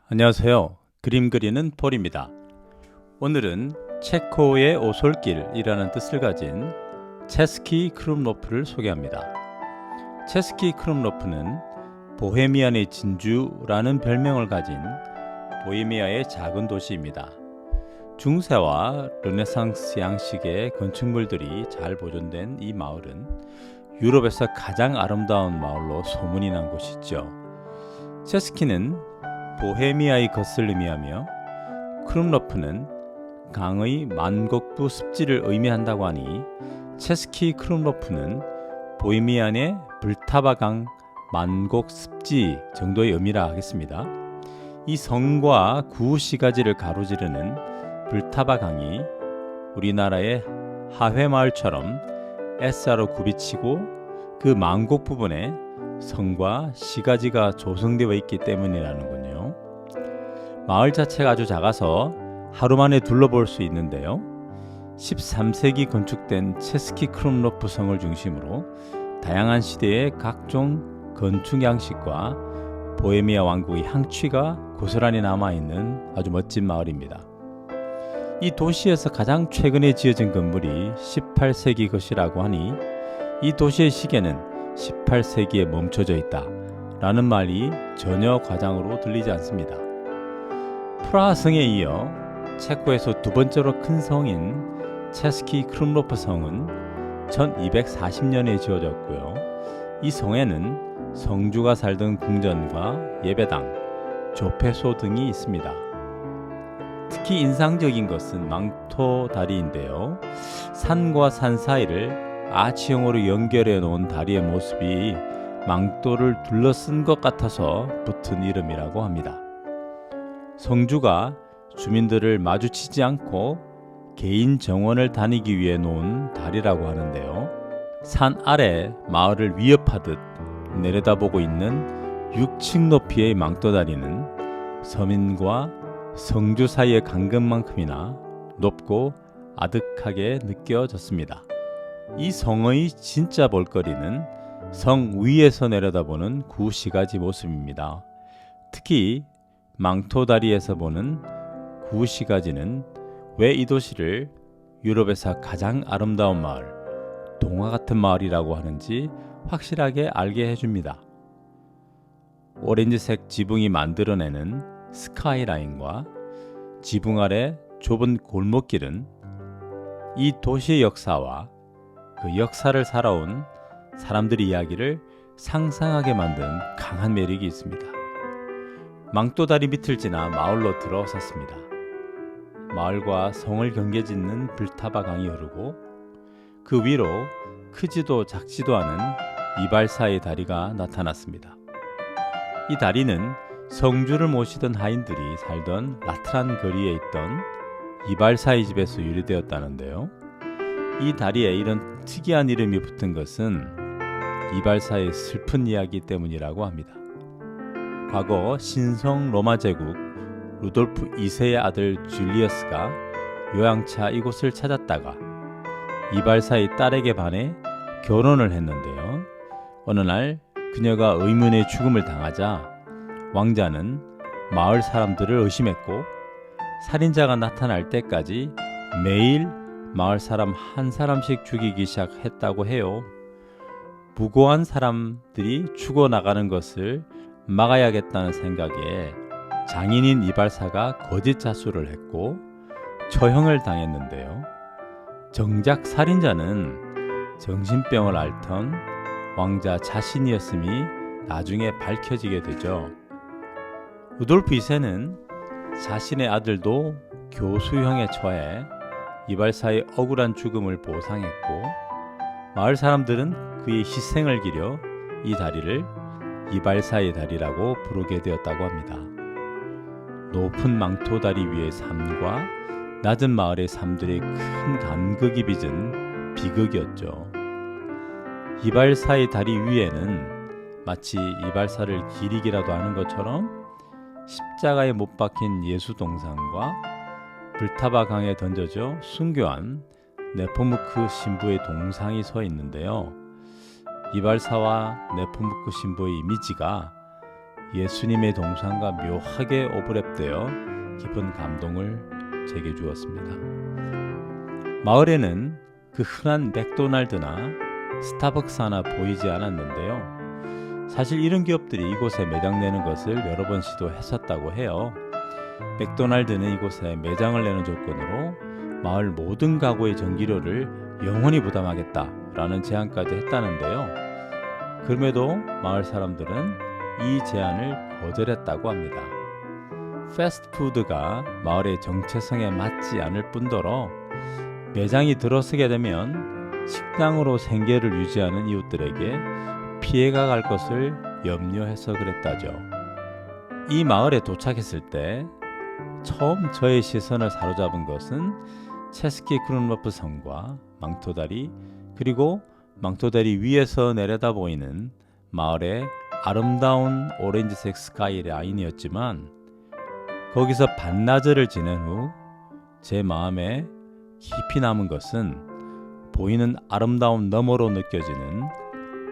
안녕하세요. 그림 그리는 폴입니다. 오늘은 체코의 오솔길이라는 뜻을 가진 체스키 크룸로프를 소개합니다. 체스키 크룸로프는 보헤미안의 진주라는 별명을 가진 보헤미아의 작은 도시입니다. 중세와 르네상스 양식의 건축물들이 잘 보존된 이 마을은 유럽에서 가장 아름다운 마을로 소문이 난 곳이죠. 체스키는 보헤미아의 것을 의미하며 크룸로프는 강의 만곡부 습지를 의미한다고 하니 체스키 크룸로프는 보헤미안의 블타바강 만곡 습지 정도의 의미라 하겠습니다. 이 성과 구시가지를 가로지르는 블타바강이 우리나라의 하회마을처럼 S자로 굽이치고 그 만곡 부분에 성과 시가지가 조성되어 있기 때문이라는군요. 마을 자체가 아주 작아서 하루 만에 둘러볼 수 있는데요. 13세기 건축된 체스키 크룸로프 성을 중심으로 다양한 시대의 각종 건축 양식과 보헤미아 왕국의 향취가 고스란히 남아있는 아주 멋진 마을입니다. 이 도시에서 가장 최근에 지어진 건물이 18세기 것이라고 하니 이 도시의 시계는 18세기에 멈춰져 있다 라는 말이 전혀 과장으로 들리지 않습니다. 프라하성에 이어 체코에서 두 번째로 큰 성인 체스키 크룸로프 성은 1240년에 지어졌고요. 이 성에는 성주가 살던 궁전과 예배당, 조폐소 등이 있습니다. 특히 인상적인 것은 망토 다리인데요. 산과 산 사이를 아치형으로 연결해 놓은 다리의 모습이 망토를 둘러쓴 것 같아서 붙은 이름이라고 합니다. 성주가 주민들을 마주치지 않고 개인 정원을 다니기 위해 놓은 다리라고 하는데요. 산 아래 마을을 위협하듯 내려다보고 있는 6층 높이의 망토다리는 서민과 성주 사이의 간격만큼이나 높고 아득하게 느껴졌습니다. 이 성의 진짜 볼거리는 성 위에서 내려다보는 구시가지 모습입니다. 특히 망토다리에서 보는 구시가지는 왜 이 도시를 유럽에서 가장 아름다운 마을, 동화 같은 마을이라고 하는지 확실하게 알게 해줍니다. 오렌지색 지붕이 만들어내는 스카이라인과 지붕 아래 좁은 골목길은 이 도시의 역사와 그 역사를 살아온 사람들의 이야기를 상상하게 만든 강한 매력이 있습니다. 망토다리 밑을 지나 마을로 들어섰습니다. 마을과 성을 경계짓는 블타바 강이 흐르고 그 위로 크지도 작지도 않은 이발사의 다리가 나타났습니다. 이 다리는 성주를 모시던 하인들이 살던 라트란 거리에 있던 이발사의 집에서 유래되었다는데요. 이 다리에 이런 특이한 이름이 붙은 것은 이발사의 슬픈 이야기 때문이라고 합니다. 과거 신성 로마 제국 루돌프 2세의 아들 줄리어스가 요양차 이곳을 찾았다가 이발사의 딸에게 반해 결혼을 했는데요. 어느 날 그녀가 의문의 죽음을 당하자 왕자는 마을 사람들을 의심했고 살인자가 나타날 때까지 매일 마을 사람 한 사람씩 죽이기 시작했다고 해요. 무고한 사람들이 죽어나가는 것을 막아야겠다는 생각에 장인인 이발사가 거짓 자수를 했고 처형을 당했는데요. 정작 살인자는 정신병을 앓던 왕자 자신이었음이 나중에 밝혀지게 되죠. 루돌프 2세는 자신의 아들도 교수형에 처해 이발사의 억울한 죽음을 보상했고 마을 사람들은 그의 희생을 기려 이 다리를 이발사의 다리라고 부르게 되었다고 합니다. 높은 망토다리 위의 삶과 낮은 마을의 삶들의 큰 간극이 빚은 비극이었죠. 이발사의 다리 위에는 마치 이발사를 기리기라도 하는 것처럼 십자가에 못 박힌 예수 동상과 블타바 강에 던져져 순교한 네포무크 신부의 동상이 서 있는데요. 이발사와 네포무크 신부의 이미지가 예수님의 동상과 묘하게 오버랩되어 깊은 감동을 제게 주었습니다. 마을에는 그 흔한 맥도날드나 스타벅스 하나 보이지 않았는데요. 사실 이런 기업들이 이곳에 매장 내는 것을 여러 번 시도했었다고 해요. 맥도날드는 이곳에 매장을 내는 조건으로 마을 모든 가구의 전기료를 영원히 부담하겠다라는 제안까지 했다는데요. 그럼에도 마을 사람들은 이 제안을 거절했다고 합니다. 패스트푸드가 마을의 정체성에 맞지 않을 뿐더러 매장이 들어서게 되면 식당으로 생계를 유지하는 이웃들에게 피해가 갈 것을 염려해서 그랬다죠. 이 마을에 도착했을 때 처음 저의 시선을 사로잡은 것은 체스키 크룬로프 성과 망토다리, 그리고 망토다리 위에서 내려다 보이는 마을의 아름다운 오렌지색 스카이 라인이었지만, 거기서 반나절을 지낸 후 제 마음에 깊이 남은 것은 보이는 아름다움 너머로 느껴지는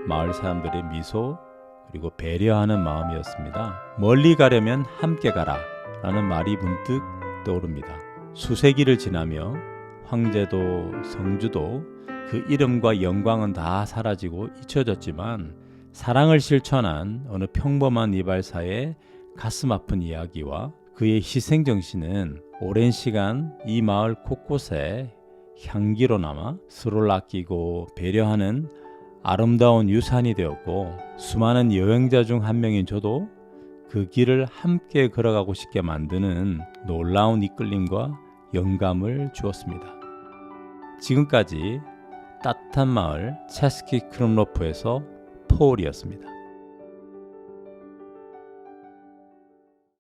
마을 사람들의 미소, 그리고 배려하는 마음이었습니다. 멀리 가려면 함께 가라 라는 말이 문득 떠오릅니다. 수세기를 지나며 황제도 성주도 그 이름과 영광은 다 사라지고 잊혀졌지만, 사랑을 실천한 어느 평범한 이발사의 가슴 아픈 이야기와 그의 희생정신은 오랜 시간 이 마을 곳곳에 향기로 남아 서로를 아끼고 배려하는 아름다운 유산이 되었고, 수많은 여행자 중 한 명인 저도 그 길을 함께 걸어가고 싶게 만드는 놀라운 이끌림과 영감을 주었습니다. 지금까지 따뜻한 마을 체스키 크룬로프에서 포울이었습니다.